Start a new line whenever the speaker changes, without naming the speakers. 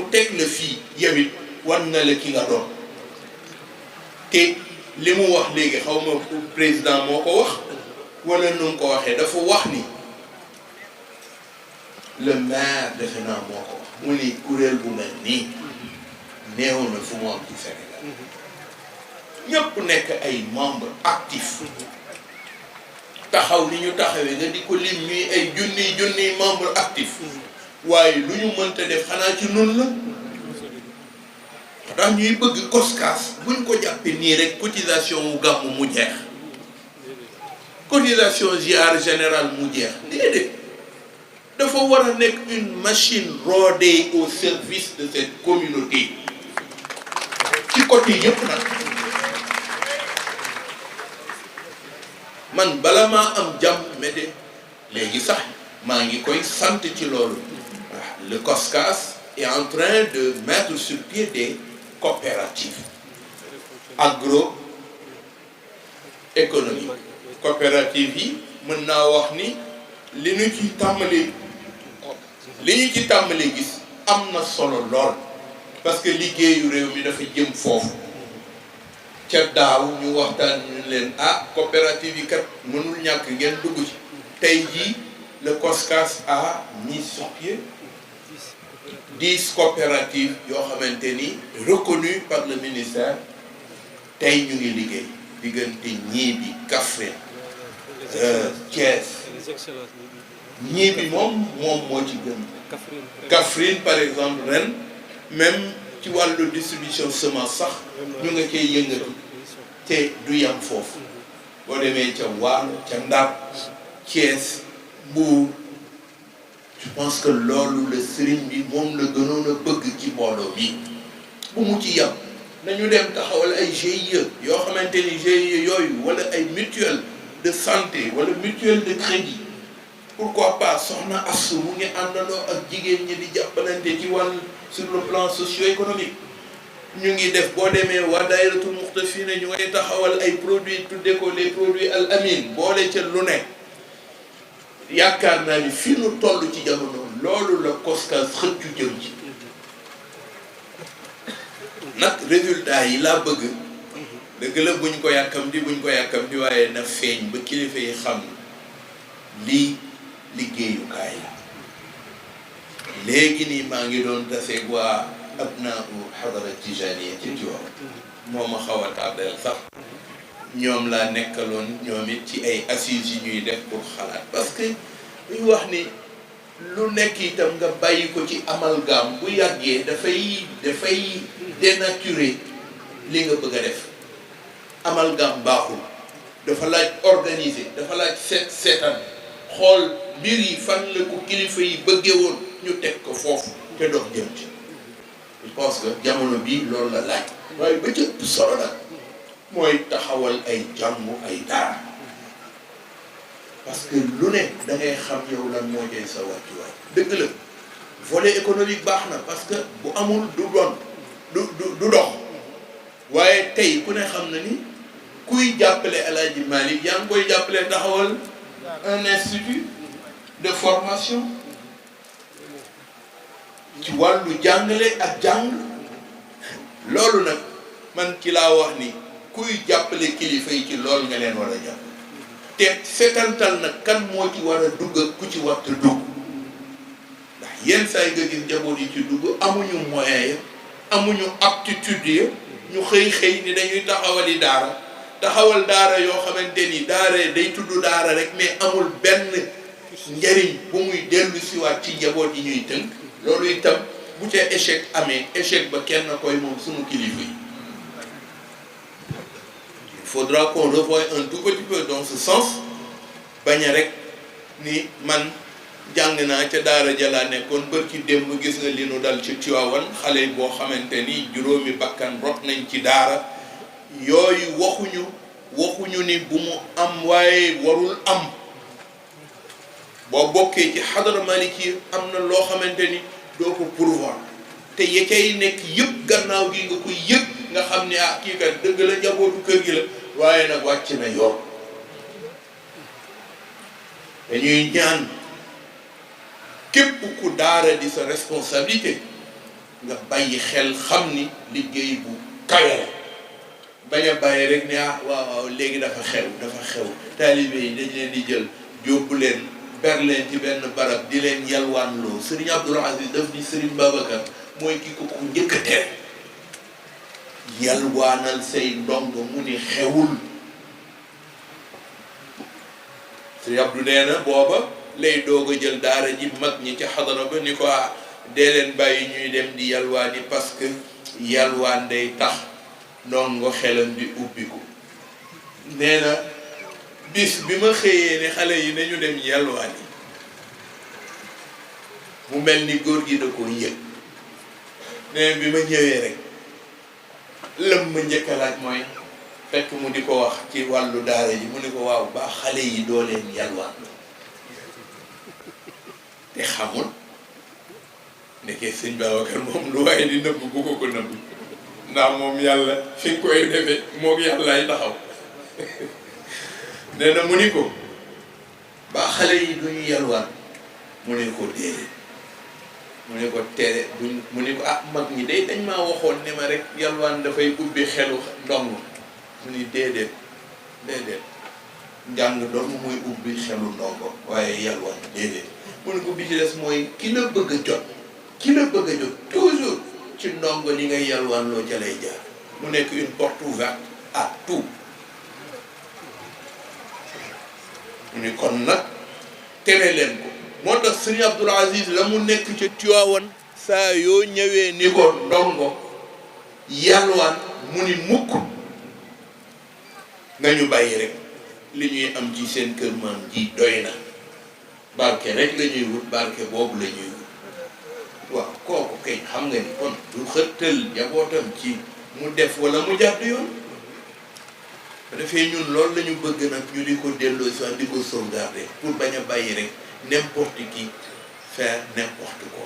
mu teg la fii yow it wan na la ki nga doon te li mu wax léegi xaw ma président moo ko wax wala nu mu ko waxee dafa wax ni le maire defe naa moo ko wax mu ni kuréel bu mel nii néew na fu mu am ci Sénégal ñëpp nekk ay membres actifs taxaw ni ñu taxawee nga di ko lim ñuy ay junniy membres actifs waaye lu ñu mënta def xanaa ci nun la ndax ñuy bëgg koskaas buñ ko jàppee nii rek cotisation wu gàmm mu jeex cotisation ziar général mu jeex déedéet dafa war a nekk une machine rodée au service de cette communauté ci côté yëpp nag man bala maa am jàmm mais léegi sax maa ngi koy sant ci loolu le COSCAS est en train de mettre sur pied des coopératives agroéconomiques coopératives yi mën naa wax ni li ñu ci tàmbalee gis am na solo lool parce que liggéeyu réew mi dafa jëm foofu ca daaw ñu waxtaan ñu leen coopérative yi kat mënul ñàkk ngeen dugg ci tey jii le COSCAS a mis sur pied 10 coopératives yoo xamante ni reconnues par le ministère tey ñu ngi liggéey diggante Ñiibi Kaffrine Thiès Ñiibi moom moo ci gën Kaffrine par exemple ren même ci wàllu distribution semence sax ñu nga cee yëngatu te du yam foofu boo demee ca Waalo ca Ndar Thiès Mbuur je pense que loolu la sëriñ bi moom la gënoon a bëgg ci mbooloo bi bu mu ci yam nañu dem taxawal ay GIE yoo xamante ni GIE yooyu wala ay mutuelle de santé wala mutuelle de crédit pourquoi pas soxna Assu mu ngi àndandoo ak jigéen ñi di jàppalante ci wàll sur le plan socio-économique ñu ngi def boo demee waa Daayiratul Muxtafina ñu ngay taxawal ay produits tudde ko les produits al amin boole ca lu ne yaakaar naa ni fii nu toll ci jamono loolu la COSCAS xëccu jëm ci nag résultat yi laa bëgg dëgg la buñ ko yàkkamti waaye na feeñ ba kilifa yi xam lii liggéeyukaay la léegi nii maa ngi doon taseeg waa abnaahu xadara tijaniya ci Tiwaawan moo ma xaw a tardeel sax ñoom laa nekkaloon ñoom it ci ay assises yi ñuy def pour xalaat parce que ñu wax ni lu nekk itam nga bàyyi ko ci amalgame bu yàggee dafay dénaturer li nga bëgg a def amalgame baaxul dafa laaj organiser dafa laaj seetaan xool mbir yi fan la ko kilifa yi bëggee woon ñu teg ko foofu te dox jëm ci je pense que jamono bii loolu la laaj waaye ba ca solo nag mooy taxawal ay jàngu ay daara parce que lu ne da ngay xam yow lan moo jëy sa wàccuwaay dëgg la volet économique baax na parce que bu amul du dox waaye tey ku ne xam na ni kuy jàppale El Hadji Malick yaa ngi koy jàppale taxawal un institut de formation ci wàllu jàngale ak jàng loolu nag man ci laa wax ni kuy jàppale kilifa yi ci loolu nga leen war a jàpp te setantal nag kan moo ci war a dugg ak ku ci warta dugg ndax yenn saa yi nga gis njaboot yi ci dugg amuñu moyen ya amuñu aptitude ya ñu xëy ni dañuy taxawal daara yoo xamante ni daara day tudd daara rek mais amul benn njariñ bu muy dellu siwaat ci njaboot yi ñuy tënk loolu itam bu ca échec amee échec ba kenn koy moom sunu kilifa yi il faudra qu'on revoie un tout petit peu dans ce sens bañ a rek ni man jàng naa ca daara jalaa nekkoon bërki démb gis nga li nu dal ci Tiwaawan xale boo xamante ni juróomi bakkan rot nañ ci daara yooyu waxuñu ni bu mu am waaye warul am boo bokkee ci xadara maliki am na loo xamante ni doo ko pourvoir te ya cay nekk yëpp gannaaw gi nga koy yëpp nga xam ne kii kat dëgg la njabootu kër gi la waaye nag wàcc na yoon dañuy ñaan képp ku daara di sa responsabilité nga bàyyi xel xam ni liggéey bu kawe la bañ a bàyyi rek ne ah waaw waaw léegi dafa xew taalibe yi dañ leen di jël yóbbu leen ber leen ci benn barab di leen yalwaanloo Serigne Abdoul Aziz daf ni Serigne Babacar mooy ki ko njëkk a tere yalwaanal say ndongo mu ni xewul Serigne Abdou nee na booba lay doog a jël daara ji mag ñi ci xadara ba ni ko dee leen bàyyi ñuy dem di yalwaani parce que yalwaan day tax ndongo xelam di ubbiku nee na bis bi ma xëyee ne xale yi nañu dem yalwaani mu mel ni góor gi da ko yëg nee bi ma ñëwee rek lëm ma njëkk a laaj mooy fekk mu di ko wax ci wàllu daara ji mu ni ko waaw ba xale yi doo leen yalwaan te xamul nekkee sëñ Babacar moom lu waaye di nëbb bu ko nëbb ndax moom yàlla fi nga koy defee moog yàllaay taxaw nee na mu ni ko ba xale yi duñu yalwaan mu ne ko déedéet mu ne ko tere mu ne ko mag ñi day dañ maa waxoon ne ma rek yalwaan dafay ubbi xelu ndongo mu ni déedéet njàng doom muy ubbi xelu ndongo waaye yalwaan déedéet mu ne ko bi ci des mooy ki la bëgg a jot toujours ci ndongo li ngay yalwaan loo ca lay jaar mu nekk une porte ouverte à tout mu ni kon nag tere leen ko moo tax Serigne Abdoul Aziz la mu nekk ca Tiwaawan saa yoo ñëwee ni ko ndongo yalwaan mu ni mukk nañu bàyyi rek li ñuy am ci seen kër maam ji doy na barke rek la ñuy wut barke boobu la ñuy wut waaw kooku kay xam nga ni kon du xëttal njabootam ci mu def wala mu jàdd yoon ba defee ñun loolu la ñu bëgg nag ñu di ko delloo si di ko sauvegarder pour bañ a bàyyi rek n'importe qui faire n'importe quoi